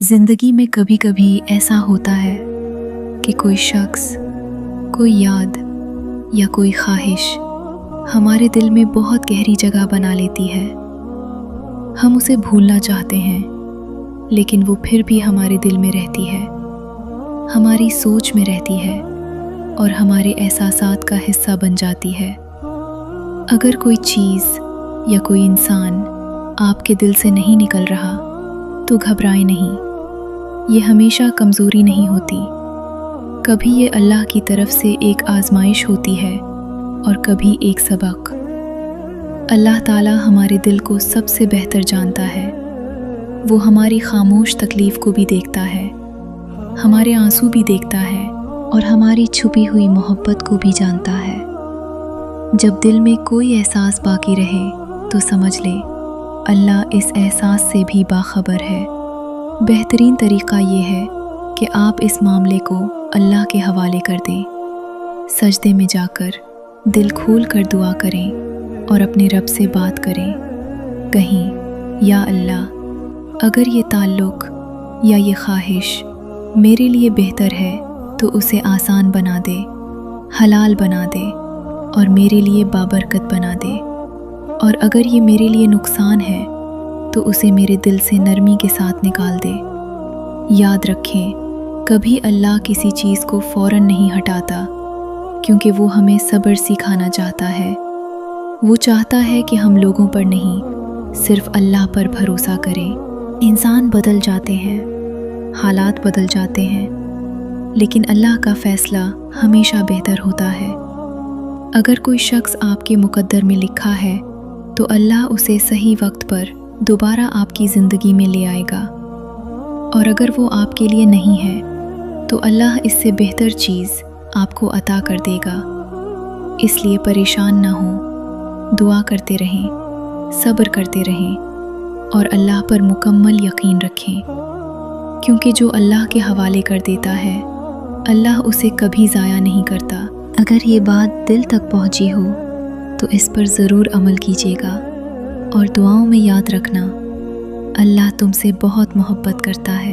ज़िंदगी में कभी कभी ऐसा होता है कि कोई शख्स, कोई याद या कोई ख्वाहिश हमारे दिल में बहुत गहरी जगह बना लेती है। हम उसे भूलना चाहते हैं, लेकिन वो फिर भी हमारे दिल में रहती है, हमारी सोच में रहती है और हमारे एहसासात का हिस्सा बन जाती है। अगर कोई चीज़ या कोई इंसान आपके दिल से नहीं निकल रहा तो घबराएं नहीं। ये हमेशा कमज़ोरी नहीं होती, कभी ये अल्लाह की तरफ से एक आजमाइश होती है और कभी एक सबक। अल्लाह ताला हमारे दिल को सबसे बेहतर जानता है। वो हमारी खामोश तकलीफ़ को भी देखता है, हमारे आंसू भी देखता है और हमारी छुपी हुई मोहब्बत को भी जानता है। जब दिल में कोई एहसास बाकी रहे तो समझ ले अल्लाह इस एहसास से भी बाखबर है। बेहतरीन तरीक़ा ये है कि आप इस मामले को अल्लाह के हवाले कर दें। सजदे में जाकर दिल खोल कर दुआ करें और अपने रब से बात करें। कहीं, या अल्लाह, अगर ये ताल्लुक़ या ये ख्वाहिश मेरे लिए बेहतर है तो उसे आसान बना दे, हलाल बना दे और मेरे लिए बाबरकत बना दे। और अगर ये मेरे लिए नुकसान है तो उसे मेरे दिल से नरमी के साथ निकाल दे। याद रखें, कभी अल्लाह किसी चीज़ को फ़ौरन नहीं हटाता, क्योंकि वो हमें सब्र सिखाना चाहता है। वो चाहता है कि हम लोगों पर नहीं, सिर्फ़ अल्लाह पर भरोसा करें। इंसान बदल जाते हैं, हालात बदल जाते हैं, लेकिन अल्लाह का फ़ैसला हमेशा बेहतर होता है। अगर कोई शख्स आपके मुक़द्दर में लिखा है तो अल्लाह उसे सही वक्त पर दोबारा आपकी ज़िंदगी में ले आएगा, और अगर वो आपके लिए नहीं है तो अल्लाह इससे बेहतर चीज़ आपको अता कर देगा। इसलिए परेशान ना हो, दुआ करते रहें, सब्र करते रहें और अल्लाह पर मुकम्मल यकीन रखें, क्योंकि जो अल्लाह के हवाले कर देता है अल्लाह उसे कभी ज़ाया नहीं करता। अगर ये बात दिल तक पहुँची हो तो इस पर ज़रूर अमल कीजिएगा और दुआओं में याद रखना, अल्लाह तुमसे बहुत मोहब्बत करता है।